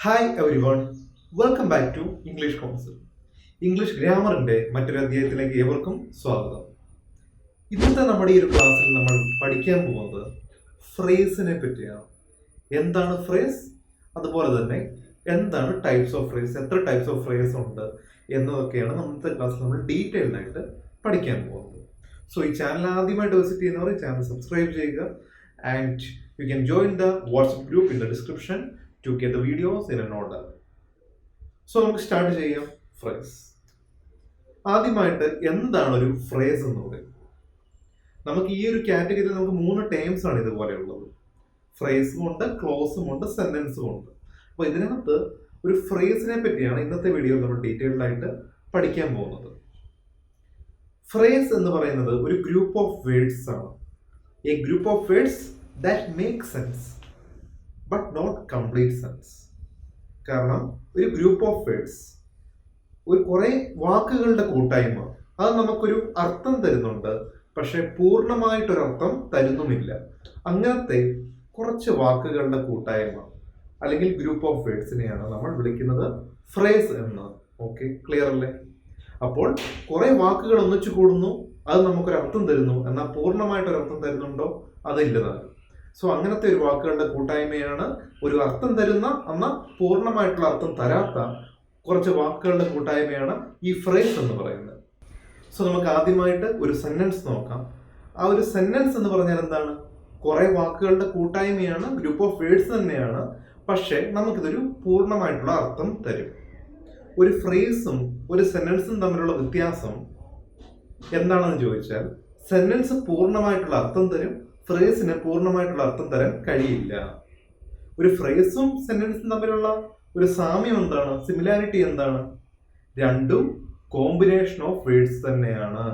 Hi everyone, welcome back to English council. English ഗ്രാമറിന്റെ മറ്റൊരു അധ്യായത്തിലേക്ക് ഏവർക്കും സ്വാഗതം. ഇന്നത്തെ നമ്മുടെ ഈ ഒരു ക്ലാസ്സിൽ നമ്മൾ പഠിക്കാൻ പോകുന്നത് ഫ്രേസിനെ പറ്റിയാണ്. എന്താണ് ഫ്രേസ്, അതുപോലെ തന്നെ എന്താണ് ടൈപ്സ് ഓഫ് ഫ്രേസ്, എത്ര ടൈപ്സ് ഓഫ് ഫ്രേസ് ഉണ്ട് എന്നതൊക്കെയാണ് ഇന്നത്തെ ക്ലാസ്സിൽ നമ്മൾ ഡീറ്റെയിൽഡ് ആയിട്ട് പഠിക്കാൻ പോകുന്നത്. സോ ഈ ചാനൽ ആദ്യമായിട്ട് വിസിറ്റ് ചെയ്യുന്നവർ ഈ ചാനൽ സബ്സ്ക്രൈബ് ചെയ്യുക and you can join the WhatsApp group in the description to get the videos in an order. So നമുക്ക് സ്റ്റാർട്ട് ചെയ്യാം. ഫ്രേസ്. ആദ്യമായിട്ട് എന്താണ് ഒരു ഫ്രേസ് എന്ന് പറയുന്നത്? നമുക്ക് ഈ ഒരു കാറ്റഗറിയിൽ നമുക്ക് 3 ടേംസ് ആണ് ഇതുപോലെയുള്ളത്. ഫ്രേസും ഉണ്ട്, ക്ലോസും ഉണ്ട്, സെന്റൻസും ഉണ്ട്. അപ്പോൾ ഇതിനകത്ത് ഒരു ഫ്രേസിനെ പറ്റിയാണ് ഇന്നത്തെ വീഡിയോയിൽ നമ്മൾ ഡീറ്റെയിൽഡ് ആയിട്ട് പഠിക്കാൻ പോകുന്നത്. ഫ്രേസ് എന്ന് പറയുന്നത് ഒരു ഗ്രൂപ്പ് ഓഫ് വേർഡ്സ് ആണ്. A group of words that make sense but not complete sense. കാരണം ഒരു ഗ്രൂപ്പ് ഓഫ് വേർഡ്സ്, ഒരു കുറേ വാക്കുകളുടെ കൂട്ടായ്മ, അത് നമുക്കൊരു അർത്ഥം തരുന്നുണ്ട്, പക്ഷെ പൂർണ്ണമായിട്ടൊരർത്ഥം തരുന്നുമില്ല. അങ്ങനത്തെ കുറച്ച് വാക്കുകളുടെ കൂട്ടായ്മ അല്ലെങ്കിൽ ഗ്രൂപ്പ് ഓഫ് വേർഡ്സിനെയാണ് നമ്മൾ വിളിക്കുന്നത് ഫ്രേസ് എന്ന്. ഓക്കെ, ക്ലിയർ അല്ലേ? അപ്പോൾ കുറെ വാക്കുകൾ ഒന്നിച്ചു കൂടുന്നു, അത് നമുക്കൊരർത്ഥം തരുന്നു, എന്നാൽ പൂർണ്ണമായിട്ടൊരർത്ഥം തരുന്നുണ്ടോ? അതില്ലതാണ്. സോ അങ്ങനത്തെ ഒരു വാക്കുകളുടെ കൂട്ടായ്മയാണ് ഒരു അർത്ഥം തരുന്ന എന്നാൽ പൂർണ്ണമായിട്ടുള്ള അർത്ഥം തരാത്ത കുറച്ച് വാക്കുകളുടെ കൂട്ടായ്മയാണ് ഈ ഫ്രേസ് എന്ന് പറയുന്നത്. സോ നമുക്ക് ആദ്യമായിട്ട് ഒരു സെന്റൻസ് നോക്കാം. ആ ഒരു സെന്റൻസ് എന്ന് പറഞ്ഞാൽ എന്താണ്? കുറെ വാക്കുകളുടെ കൂട്ടായ്മയാണ്, ഗ്രൂപ്പ് ഓഫ് വേർഡ്സ് തന്നെയാണ്, പക്ഷേ നമുക്കിതൊരു പൂർണ്ണമായിട്ടുള്ള അർത്ഥം തരും. ഒരു ഫ്രേസും ഒരു സെന്റൻസും തമ്മിലുള്ള വ്യത്യാസം എന്താണെന്ന് ചോദിച്ചാൽ, സെന്റൻസ് പൂർണ്ണമായിട്ടുള്ള അർത്ഥം തരും, ഫ്രേസിന് പൂർണ്ണമായിട്ടുള്ള അർത്ഥം തരാൻ കഴിയില്ല. ഒരു ഫ്രേസും സെന്റൻസും തമ്മിലുള്ള ഒരു സാമ്യം എന്താണ്? സിമിലാരിറ്റി എന്താണ്? രണ്ടും കോമ്പിനേഷൻ ഓഫ് വേർഡ്സ് തന്നെയാണ്.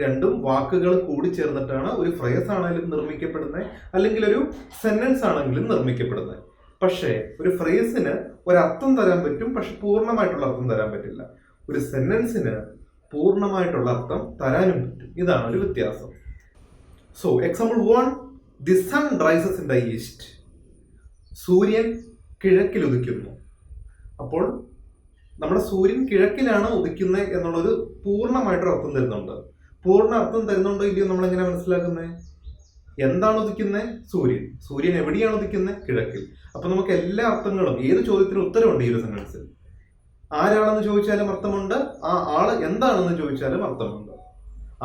രണ്ടും വാക്കുകൾ കൂടി ചേർന്നിട്ടാണ് ഒരു ഫ്രേസ് ആണെങ്കിലും നിർമ്മിക്കപ്പെടുന്നത്, അല്ലെങ്കിൽ ഒരു സെന്റൻസ് ആണെങ്കിലും നിർമ്മിക്കപ്പെടുന്നത്. പക്ഷേ ഒരു ഫ്രേസിന് ഒരർത്ഥം തരാൻ പറ്റും, പക്ഷെ പൂർണ്ണമായിട്ടുള്ള അർത്ഥം തരാൻ പറ്റില്ല. ഒരു സെന്റൻസിന് പൂർണ്ണമായിട്ടുള്ള അർത്ഥം തരാനും പറ്റും. ഇതാണ് ഒരു വ്യത്യാസം. So, example 1, the sun rises in the east. സൂര്യൻ കിഴക്കിൽ ഉദിക്കുന്നു. അപ്പോൾ നമ്മുടെ സൂര്യൻ കിഴക്കിലാണ് ഉദിക്കുന്നത് എന്നുള്ളത് പൂർണ്ണമായിട്ടൊരു അർത്ഥം തരുന്നുണ്ട്. പൂർണ്ണ അർത്ഥം തരുന്നുണ്ടോ ഇല്ലയോ നമ്മൾ എങ്ങനെ മനസ്സിലാക്കുന്നത്? എന്താണ് ഉദിക്കുന്നത്? സൂര്യൻ. സൂര്യൻ എവിടെയാണ് ഉദിക്കുന്നത്? കിഴക്കിൽ. അപ്പൊ നമുക്ക് എല്ലാ അർത്ഥങ്ങളും, ഏത് ചോദ്യത്തിനും ഉത്തരവുണ്ട് ഈ ഒരു സെന്റൻസിൽ. ആരാണെന്ന് ചോദിച്ചാലും അർത്ഥമുണ്ട്, ആ ആള് എന്താണെന്ന് ചോദിച്ചാലും അർത്ഥമുണ്ട്.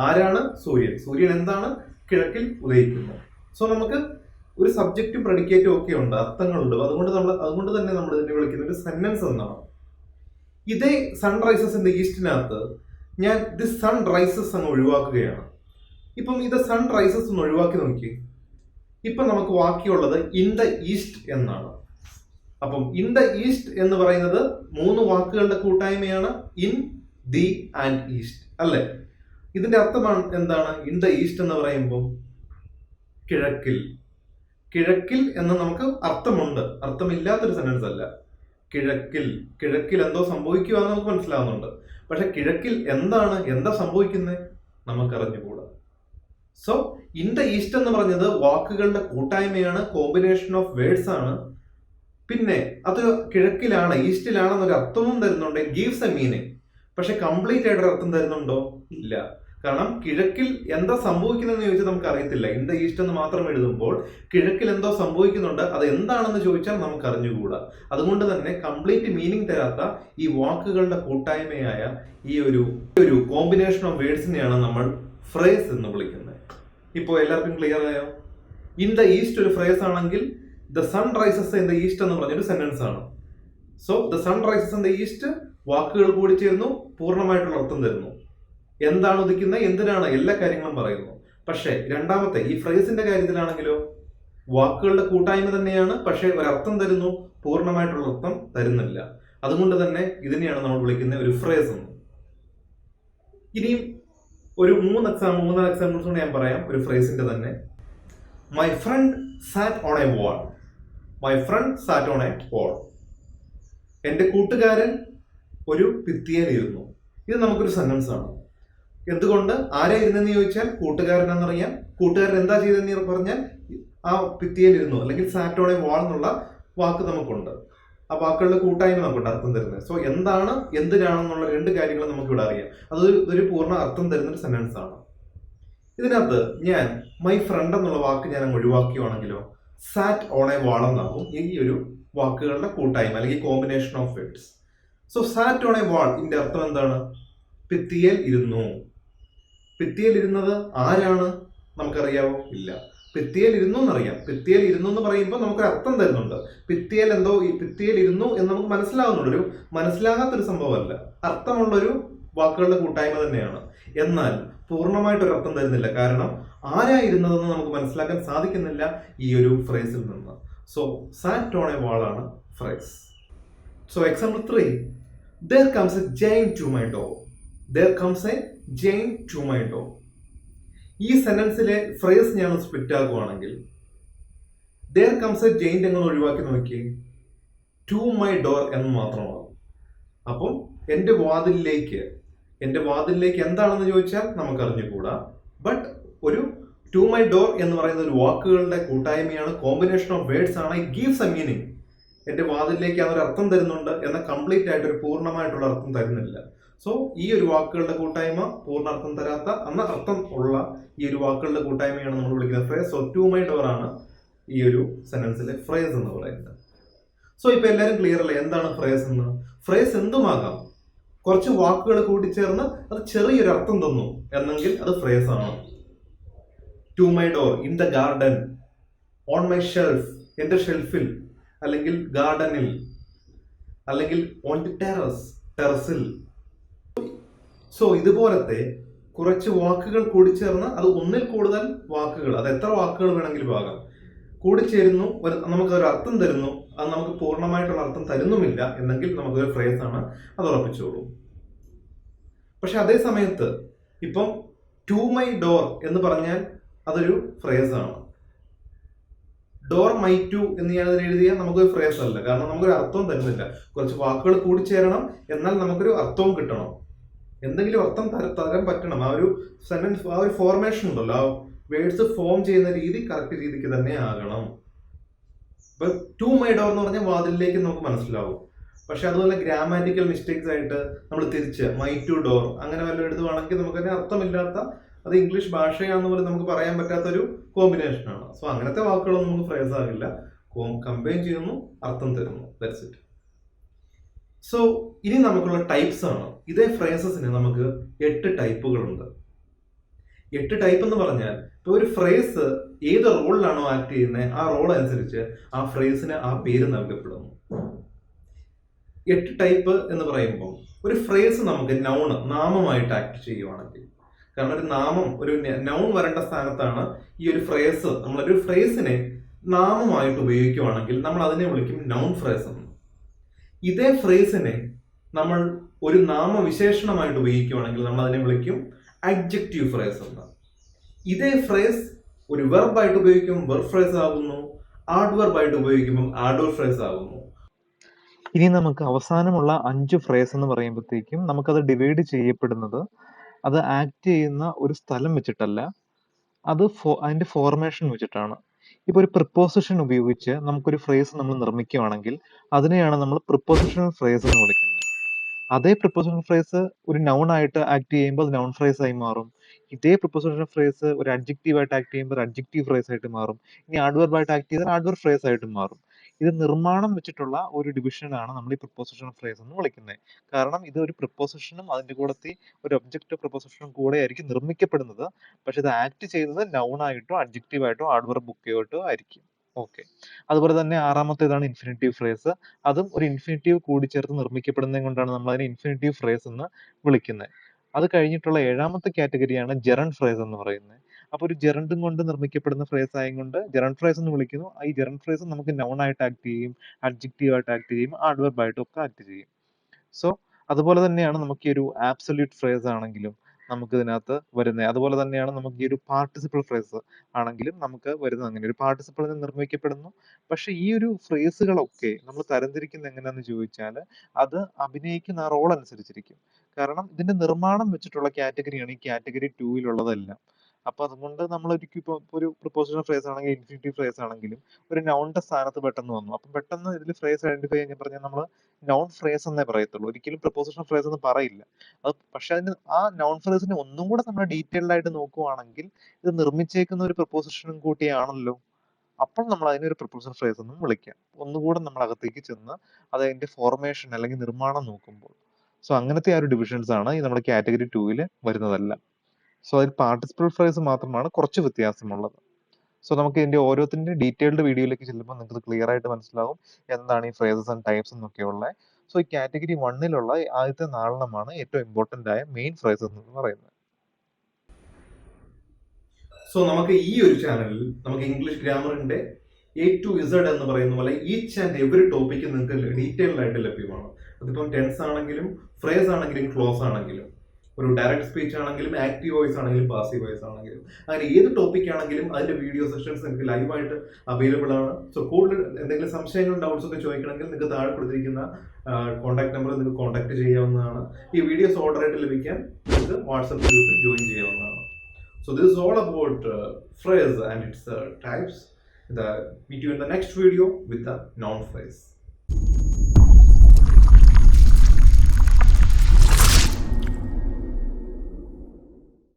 ആരാണ്? സൂര്യൻ. സൂര്യൻ എന്താണ്? കിഴക്കിൽ ഉദയിക്കുന്നു. സോ നമുക്ക് ഒരു സബ്ജക്റ്റും പ്രെഡിക്കേറ്റും ഒക്കെ ഉണ്ട്, അർത്ഥങ്ങളുണ്ട്. അതുകൊണ്ട് തന്നെ നമ്മൾ ഇതിനെ വിളിക്കുന്ന ഒരു സെന്റൻസ് എന്നാണ്. ഇതേ സൺറൈസസ് ഇൻ ദ ഈസ്റ്റിനകത്ത് ഞാൻ ദി സൺ റൈസസ് അങ്ങ് ഒഴിവാക്കുകയാണ്. ഇപ്പം ഇത് സൺ റൈസസ് ഒന്ന് ഒഴിവാക്കി നോക്കി. ഇപ്പം നമുക്ക് ബാക്കിയുള്ളത് ഇൻ ദ ഈസ്റ്റ് എന്നാണ്. അപ്പം ഇൻ ദ ഈസ്റ്റ് എന്ന് പറയുന്നത് 3 വാക്കുകളുടെ കൂട്ടായ്മയാണ്. ഇൻ, ദി ആൻഡ് ഈസ്റ്റ് അല്ലേ? ഇതിന്റെ അർത്ഥമാണ് എന്താണ്? ഇൻ ദ ഈസ്റ്റ് എന്ന് പറയുമ്പോൾ കിഴക്കിൽ. കിഴക്കിൽ എന്ന് നമുക്ക് അർത്ഥമുണ്ട്, അർത്ഥമില്ലാത്തൊരു സെന്റൻസ് അല്ല. കിഴക്കിൽ, കിഴക്കിൽ എന്തോ സംഭവിക്കുക എന്ന് നമുക്ക് മനസ്സിലാവുന്നുണ്ട്, പക്ഷെ കിഴക്കിൽ എന്താണ്, എന്താ സംഭവിക്കുന്നത് നമുക്കറിഞ്ഞുകൂടാ. സോ ഇൻ ദ ഈസ്റ്റ് എന്ന് പറഞ്ഞത് വാക്കുകളുടെ കൂട്ടായ്മയാണ്, കോമ്പിനേഷൻ ഓഫ് വേർഡ്സ് ആണ്. പിന്നെ അത് കിഴക്കിലാണ്, ഈസ്റ്റിലാണെന്നൊരു അർത്ഥവും തരുന്നുണ്ട്, ഗീവ്സ് എ മീനിങ്. പക്ഷെ കംപ്ലീറ്റ് ആയിട്ടൊരു അർത്ഥം തരുന്നുണ്ടോ? ഇല്ല. കാരണം കിഴക്കിൽ എന്താ സംഭവിക്കുന്നതെന്ന് ചോദിച്ചാൽ നമുക്ക് അറിയത്തില്ല. ഇൻ ദ ഈസ്റ്റ് എന്ന് മാത്രം എഴുതുമ്പോൾ കിഴക്കിൽ എന്തോ സംഭവിക്കുന്നുണ്ട്, അത് എന്താണെന്ന് ചോദിച്ചാൽ നമുക്ക് അറിഞ്ഞുകൂടാ. അതുകൊണ്ട് തന്നെ കംപ്ലീറ്റ് മീനിങ് തരാത്ത ഈ വാക്കുകളുടെ കൂട്ടായ്മയായ ഈ ഒരു കോമ്പിനേഷൻ ഓഫ് വേർഡ്സിനെയാണ് നമ്മൾ ഫ്രേസ് എന്ന് വിളിക്കുന്നത്. ഇപ്പോൾ എല്ലാവർക്കും ക്ലിയർ ആയോ? ഇൻ ദ ഈസ്റ്റ് ഒരു ഫ്രേസ് ആണെങ്കിൽ the sun rises in the east എന്ന് പറഞ്ഞൊരു സെന്റൻസ് ആണ്. So the sun rises in the east വാക്കുകൾ കൂടി ചേർന്നു, പൂർണ്ണമായിട്ടുള്ള അർത്ഥം തരുന്നു. എന്താണ് ഉദിക്കുന്നത്, എന്തിനാണ്, എല്ലാ കാര്യങ്ങളും പറയുന്നു. പക്ഷേ രണ്ടാമത്തെ ഈ ഫ്രേസിന്റെ കാര്യത്തിലാണെങ്കിലോ വാക്കുകളുടെ കൂട്ടായ്മ തന്നെയാണ്, പക്ഷേ ഒരർത്ഥം തരുന്നു, പൂർണ്ണമായിട്ടുള്ള അർത്ഥം തരുന്നില്ല. അതുകൊണ്ട് തന്നെ ഇതിനെയാണ് നമ്മൾ വിളിക്കുന്ന ഒരു ഫ്രേസ് എന്ന്. ഇനിയും ഒരു 3 എക്സാമ്പിൾസ് കൊണ്ട് ഞാൻ പറയാം ഒരു ഫ്രേസിന്റെ തന്നെ. My friend SAT on a wall. My friend SAT on a വാൾ. എന്റെ കൂട്ടുകാരൻ ഒരു ഭിത്തിയിലിരുന്നു. ഇത് നമുക്കൊരു സെന്റൻസ് ആണ്. എന്തുകൊണ്ട്? ആരാ ഇരുന്നെന്ന് ചോദിച്ചാൽ കൂട്ടുകാരനെന്നറിയാം. കൂട്ടുകാരൻ എന്താ ചെയ്തെന്ന് പറഞ്ഞാൽ ആ ഭിത്തിയിലിരുന്നു, അല്ലെങ്കിൽ സാറ്റ് ഓൺ എ വാൾ എന്നുള്ള വാക്ക് നമുക്കുണ്ട്. ആ വാക്കുകളുടെ കൂട്ടായ്മ നമുക്കുണ്ട് അർത്ഥം തരുന്നത്. സോ എന്താണ് എന്തിനാണെന്നുള്ള രണ്ട് കാര്യങ്ങൾ നമുക്ക് ഇവിടെ അറിയാം. അത് ഒരു പൂർണ്ണ അർത്ഥം തരുന്ന ഒരു സെന്റൻസ് ആണ്. ഇതിനകത്ത് ഞാൻ മൈ ഫ്രണ്ട് എന്നുള്ള വാക്ക് ഞാൻ അങ്ങ് ഒഴിവാക്കിയാണെങ്കിലോ സാറ്റ് ഓൺ എ വാൾ എന്നാകും ഈ ഒരു വാക്കുകളുടെ കൂട്ടായ്മ അല്ലെങ്കിൽ combination of words. So sat on a വാൾ ഇതിന്റെ അർത്ഥം എന്താണ്? ഭിത്തിയിൽ ഇരുന്നു. ഭിത്തിയിൽ ഇരുന്നത് ആരാണ്? നമുക്കറിയാവോ? ഇല്ല. ഭിത്തിയിൽ ഇരുന്നു എന്നറിയാം. ഭിത്തിയിൽ ഇരുന്നു എന്ന് പറയുമ്പോൾ നമുക്ക് അർത്ഥം തരുന്നുണ്ട്. ഭിത്തിയിൽ എന്തോ ഈ ഭിത്തിയിൽ ഇരുന്നു എന്ന് നമുക്ക് മനസ്സിലാകുന്നുണ്ട്. ഒരു മനസ്സിലാകാത്തൊരു സംഭവമല്ല, അർത്ഥമുള്ളൊരു വാക്കുകളുടെ കൂട്ടായ്മ തന്നെയാണ്. എന്നാൽ പൂർണ്ണമായിട്ടൊരു അർത്ഥം തരുന്നില്ല. കാരണം ആരായിരുന്നതെന്ന് നമുക്ക് മനസ്സിലാക്കാൻ സാധിക്കുന്നില്ല ഈ ഒരു ഫ്രേസിൽ നിന്ന്. So sat on a wall ആണ് phrase. So example 3, there comes a giant to my door. There comes a giant to my door. ഈ സെന്റൻസിലെ ഫ്രേസ് ഞാൻ split ആകുവാണെങ്കിൽ there comes a giant എന്ന് ഒഴിവാക്കി നോക്കി to my door എന്ന് മാത്രമാകും. അപ്പം എൻ്റെ വാതിലിലേക്ക് എന്താണെന്ന് ചോദിച്ചാൽ നമുക്ക് അറിഞ്ഞുകൂടാ. ബട്ട് ഒരു ടു മൈ ഡോർ എന്ന് പറയുന്ന ഒരു വാക്കുകളുടെ കൂട്ടായ്മയാണ്, കോമ്പിനേഷൻ ഓഫ് വേർഡ്സ് ആണ്. It gives A meaning. എൻ്റെ വാതിലിലേക്ക് അതൊരു അർത്ഥം തരുന്നുണ്ട്, എന്നാൽ കംപ്ലീറ്റ് ആയിട്ട് ഒരു പൂർണ്ണമായിട്ടുള്ള അർത്ഥം തരുന്നില്ല. സോ ഈ ഒരു വാക്കുകളുടെ കൂട്ടായ്മ പൂർണ്ണാർത്ഥം തരാത്ത എന്നാൽ അർത്ഥം ഉള്ള ഈ ഒരു വാക്കുകളുടെ കൂട്ടായ്മയാണ് നമ്മൾ വിളിക്കുന്ന phrase. So to my door ആണ് ഈ ഒരു സെന്റൻസിലെ ഫ്രേസ് എന്ന് പറയുന്നത്. സോ ഇപ്പൊ എല്ലാവരും ക്ലിയർ അല്ലേ എന്താണ് ഫ്രേസ് എന്ന്? ഫ്രേസ് എന്തുമാകാം. കുറച്ച് വാക്കുകൾ കൂട്ടിച്ചേർന്ന് അത് ചെറിയൊരു അർത്ഥം തന്നു എന്നെങ്കിൽ അത് ഫ്രേസ് ആണ്. To my door, in the garden, on my shelf, എന്റെ ഷെൽഫിൽ, അല്ലെങ്കിൽ ഗാർഡനിൽ, അല്ലെങ്കിൽ ഓൺ ദി ടെറസിൽ. സോ ഇതുപോലത്തെ കുറച്ച് വാക്കുകൾ കൂടിച്ചേർന്ന് അത് ഒന്നിൽ കൂടുതൽ വാക്കുകൾ, അത് എത്ര വാക്കുകൾ വേണമെങ്കിലും ആകാം, കൂടിച്ചേരുന്നു, നമുക്കൊരു അർത്ഥം തരുന്നു. അത് നമുക്ക് പൂർണ്ണമായിട്ടുള്ള അർത്ഥം തരുന്നുമില്ല എന്നെങ്കിൽ നമുക്കൊരു ഫ്രേസ് ആണ്, അത് ഉറപ്പിച്ചോളൂ. പക്ഷെ അതേ സമയത്ത് ഇപ്പം ടു മൈ ഡോർ എന്ന് പറഞ്ഞാൽ അതൊരു ഫ്രേസ് ആണ്. ഡോർ മൈ ടു എന്ന് ഞാൻ അതിന് എഴുതിയാൽ നമുക്കൊരു ഫ്രേസ് അല്ല. കാരണം നമുക്കൊരു അർത്ഥവും തരുന്നില്ല. കുറച്ച് വാക്കുകൾ കൂടിച്ചേരണം, എന്നാൽ നമുക്കൊരു അർത്ഥവും കിട്ടണം, എന്തെങ്കിലും അർത്ഥം തരാൻ പറ്റണം. ആ ഒരു സെന്റൻസ്, ആ ഒരു ഫോർമേഷൻ ഉണ്ടല്ലോ, ആ വേർഡ്സ് ഫോം ചെയ്യുന്ന രീതി കറക്റ്റ് രീതിക്ക് തന്നെ ആകണം. ഇപ്പൊ ടു മൈ ഡോർ എന്ന് പറഞ്ഞാൽ വാതിലിലേക്ക് നമുക്ക് മനസ്സിലാവും. പക്ഷെ അതുപോലെ ഗ്രാമാറ്റിക്കൽ മിസ്റ്റേക്സ് ആയിട്ട് നമ്മൾ തിരിച്ച് മൈ ടു ഡോർ അങ്ങനെ വല്ലതും എഴുതുവാണെങ്കിൽ നമുക്കതിന് അർത്ഥമില്ലാത്ത, അത് ഇംഗ്ലീഷ് ഭാഷയാണെന്ന് പോലും നമുക്ക് പറയാൻ പറ്റാത്തൊരു കോമ്പിനേഷനാണ്. സോ അങ്ങനത്തെ വാക്കുകളൊന്നും നമുക്ക് ഫ്രേസ് ആകില്ല. കമ്പൈൻ ചെയ്യുന്നു, അർത്ഥം തരുന്നു, ദാറ്റ്സ് ഇറ്റ്. സോ ഇനി നമുക്കുള്ള ടൈപ്സ് ആണ്. ഇതേ ഫ്രേസസിന് നമുക്ക് 8 ടൈപ്പുകളുണ്ട്. 8 ടൈപ്പ് എന്ന് പറഞ്ഞാൽ ഇപ്പോൾ ഒരു ഫ്രേസ് ഏത് റോളിലാണോ ആക്ട് ചെയ്യുന്നത് ആ റോൾ അനുസരിച്ച് ആ ഫ്രേസിന് ആ പേര് നൽകപ്പെടുന്നു. 8 ടൈപ്പ് എന്ന് പറയുമ്പോൾ ഒരു ഫ്രേസ് നമുക്ക് നാമമായിട്ട് ആക്ട് ചെയ്യുവാണെങ്കിൽ, കാരണം ഒരു നാമം, ഒരു നൗൺ വരേണ്ട സ്ഥാനത്താണ് ഈ ഒരു ഫ്രേസ്. നമ്മളൊരു ഫ്രേസിനെ നാമമായിട്ട് ഉപയോഗിക്കുവാണെങ്കിൽ നമ്മൾ അതിനെ വിളിക്കും നൗൺ ഫ്രേസ് എന്ന്. ഇതേ ഫ്രേസിനെ നമ്മൾ ഒരു നാമവിശേഷണമായിട്ട് ഉപയോഗിക്കുവാണെങ്കിൽ നമ്മൾ അതിനെ വിളിക്കും അഡ്ജക്റ്റീവ് ഫ്രേസ് എന്ന്. ഇതേ ഫ്രേസ് ഒരു വെർബായിട്ട് ഉപയോഗിക്കുമ്പോൾ വെർബ് ഫ്രേസ് ആകുന്നു, ആഡ്വർബായിട്ട് ഉപയോഗിക്കുമ്പോൾ ആഡ്വർബ് ഫ്രേസ് ആകുന്നു. ഇനി നമുക്ക് അവസാനമുള്ള 5 ഫ്രേസ് എന്ന് പറയുമ്പോഴത്തേക്കും നമുക്കത് ഡിവൈഡ് ചെയ്യപ്പെടുന്നത് അത് ആക്ട് ചെയ്യുന്ന ഒരു സ്ഥലം വെച്ചിട്ടല്ല, അത് അതിന്റെ ഫോർമേഷൻ വെച്ചിട്ടാണ്. ഇപ്പൊ ഒരു പ്രിപ്പോസിഷൻ ഉപയോഗിച്ച് നമുക്കൊരു ഫ്രേസ് നമ്മൾ നിർമ്മിക്കുകയാണെങ്കിൽ അതിനെയാണ് നമ്മൾ പ്രിപ്പോസിഷണൽ ഫ്രേസ് എന്ന് വിളിക്കുന്നത്. അതേ പ്രിപ്പോസിഷണൽ ഫ്രേസ് ഒരു നൗൺ ആയിട്ട് ആക്ട് ചെയ്യുമ്പോൾ അത് നൗൺ ഫ്രേസ് ആയി മാറും. ഇതേ പ്രിപ്പോസിഷണൽ ഫ്രേസ് ഒരു അഡ്ജക്റ്റീവ് ആയിട്ട് ആക്ട് ചെയ്യുമ്പോൾ ഒരു അഡ്ജക്റ്റീവ് ഫ്രേസ് ആയിട്ട് മാറും. ഇനി ആഡ്വർബ് ആയിട്ട് ആക്ട് ചെയ്താൽ ആഡ്വർബ് ഫ്രേസ് ആയിട്ട് മാറും. ഇത് നിർമ്മാണം വെച്ചിട്ടുള്ള ഒരു ഡിവിഷനാണ് നമ്മൾ ഈ പ്രിപ്പോസിഷണൽ ഫ്രേസ് എന്ന് വിളിക്കുന്നത്. കാരണം ഇത് ഒരു പ്രിപ്പോസിഷനും അതിന്റെ കൂടത്തി ഒരു ഒബ്ജക്റ്റ് പ്രിപ്പോസിഷനും കൂടെ ആയിരിക്കും നിർമ്മിക്കപ്പെടുന്നത്. പക്ഷെ ഇത് ആക്ട് ചെയ്യുന്നത് നൗൺ ആയിട്ടോ അഡ്ജക്റ്റീവ് ആയിട്ടോ ആഡ്വർബ് ബുക്കായിട്ടോ ആയിരിക്കും. ഓക്കെ. അതുപോലെ തന്നെ 6ാമത്തേതാണ് ഇൻഫിനിറ്റീവ് ഫ്രേസ്. അതും ഒരു ഇൻഫിനിറ്റീവ് കൂടി ചേർത്ത് നിർമ്മിക്കപ്പെടുന്നത് കൊണ്ടാണ് നമ്മൾ അതിനെ ഇൻഫിനിറ്റീവ് ഫ്രേസ് എന്ന് വിളിക്കുന്നത്. അത് കഴിഞ്ഞിട്ടുള്ള 7ാമത്തെ കാറ്റഗറിയാണ് ജെറണ്ട് ഫ്രേസ് എന്ന് പറയുന്നത്. അപ്പൊ ഒരു ജെറണ്ടും കൊണ്ട് നിർമ്മിക്കപ്പെടുന്ന ഫ്രേസ് ആയതുകൊണ്ട് ജെറണ്ട് ഫ്രേസ് എന്ന് വിളിക്കുന്നു. ഈ ജെറണ്ട് ഫ്രേസ് നമുക്ക് നൗൺ ആയിട്ട് ആക്ട് ചെയ്യും, അഡ്ജക്റ്റീവ് ആയിട്ട് ആക്ട് ചെയ്യും, ആഡ്വർബ് ആയിട്ടും ഒക്കെ ആക്ട് ചെയ്യും. സോ അതുപോലെ തന്നെയാണ് നമുക്ക് ഈ ഒരു ആബ്സല്യൂട്ട് ഫ്രേസ് ആണെങ്കിലും നമുക്ക് ഇതിനകത്ത് വരുന്നത്. അതുപോലെ തന്നെയാണ് നമുക്ക് ഈ ഒരു പാർട്ടിസിപ്പിൾ ഫ്രേസ് ആണെങ്കിലും നമുക്ക് വരുന്നത്. അങ്ങനെ ഒരു പാർട്ടിസിപ്പിൾ നിർമ്മിക്കപ്പെടുന്നു. പക്ഷെ ഈ ഒരു ഫ്രേസുകളൊക്കെ നമ്മൾ തരംതിരിക്കുന്നത് എങ്ങനെയാന്ന് ചോദിച്ചാൽ അത് അഭിനയിക്കുന്ന ആ റോൾ അനുസരിച്ചിരിക്കും. കാരണം ഇതിന്റെ നിർമ്മാണം വെച്ചിട്ടുള്ള കാറ്റഗറിയാണ് ഈ കാറ്റഗറി 2-ലുള്ളതെല്ലാം. അപ്പൊ അതുകൊണ്ട് നമ്മൾ ഒരിക്കലും ഇപ്പോൾ ഒരു പ്രപ്പോസിഷൻ ഫ്രേസ് ആണെങ്കിൽ ഇൻഫിനിറ്റീവ് ഫ്രേസ് ആണെങ്കിലും ഒരു നൗണിന്റെ സ്ഥാനത്ത് പെട്ടെന്ന് വന്നു. അപ്പം പെട്ടെന്ന് ഇതിൽ ഫ്രേസ് ഐഡന്റിഫൈ ചെയ്യാൻ പറഞ്ഞാൽ നമ്മൾ നൗൺ ഫ്രേസ് എന്നേ പറയത്തുള്ളൂ, ഒരിക്കലും പ്രപ്പോസിഷൻ ഫ്രേസ് എന്ന് പറയില്ല. അത് പക്ഷെ അതിന് ആ നൗൺ ഫ്രേസിനെ ഒന്നും കൂടെ നമ്മൾ ഡീറ്റെയിൽഡ് ആയിട്ട് നോക്കുവാണെങ്കിൽ ഇത് നിർമ്മിച്ചേക്കുന്ന ഒരു പ്രപ്പോസിഷനും കൂട്ടിയാണല്ലോ, അപ്പോൾ നമ്മൾ അതിനൊരു പ്രപ്പോസൽ ഫ്രേസ് എന്നും വിളിക്കാം. ഒന്നുകൂടെ നമ്മൾ അകത്തേക്ക് ചെന്ന് അത് അതിന്റെ ഫോർമേഷൻ അല്ലെങ്കിൽ നിർമ്മാണം നോക്കുമ്പോൾ. സോ അങ്ങനത്തെ ആ ഒരു ഡിവിഷൻസ് ആണ് ഈ നമ്മുടെ കാറ്റഗറി 2 വരുന്നതല്ല. സോ അതിൽ പാർട്ടിസിപ്പിൾ ഫ്രേസ് മാത്രമാണ് കുറച്ച് വ്യത്യാസമുള്ളത്. സോ നമുക്ക് ഇതിന്റെ ഓരോത്തിന്റെ ഡീറ്റെയിൽഡ് വീഡിയോയിലേക്ക് ചെല്ലുമ്പോൾ നിങ്ങൾക്ക് ക്ലിയർ ആയിട്ട് മനസ്സിലാവും എന്താണ് ഈ ഫ്രേസസ് ആൻഡ് ടൈപ്സ് എന്നൊക്കെയുള്ള. സോ ഈ കാറ്റഗറി 1 ആദ്യത്തെ 4 ഏറ്റവും ഇമ്പോർട്ടന്റ് ആയ മെയിൻ ഫ്രേസസ് എന്ന് പറയുന്നത്. സോ നമുക്ക് ഈ ഒരു ചാനലിൽ നമുക്ക് ഇംഗ്ലീഷ് ഗ്രാമറിന്റെ A to Z എന്ന് പറയുന്ന പോലെ ഈച്ച് ആൻഡ് എവറി ടോപ്പിക്ക് നിങ്ങൾക്ക് ഡീറ്റെയിൽഡ് ആയിട്ട് ലഭ്യമാണ്. അതിപ്പം ടെൻസ് ആണെങ്കിലും ഫ്രേസ് ആണെങ്കിലും ക്ലോസ് ആണെങ്കിലും ഒരു ഡയറക്റ്റ് സ്പീച്ച് ആണെങ്കിലും ആക്റ്റീവ് വോയിസ് ആണെങ്കിലും പാസീവ് വോയിസ് ആണെങ്കിലും അങ്ങനെ ഏത് ടോപ്പിക് ആണെങ്കിലും അതിന്റെ വീഡിയോ സെഷൻസ് നിങ്ങൾക്ക് ലൈവായിട്ട് അവൈലബിൾ ആണ്. സോ കൂടുതൽ എന്തെങ്കിലും സംശയങ്ങളും ഡൗട്ട്സ് ഒക്കെ ചോദിക്കണമെങ്കിൽ നിങ്ങൾക്ക് താഴെ കൊടുത്തിരിക്കുന്ന കോൺടാക്ട് നമ്പർ നിങ്ങൾക്ക് കോൺടാക്ട് ചെയ്യാവുന്നതാണ്. ഈ വീഡിയോസ് ഓർഡർ ആയിട്ട് ലഭിക്കാൻ നിങ്ങൾക്ക് വാട്സ്ആപ്പ് ഗ്രൂപ്പിൽ ജോയിൻ ചെയ്യാവുന്നതാണ്. So this is all about phrase and its types. Meet you in the next video with the noun phrase.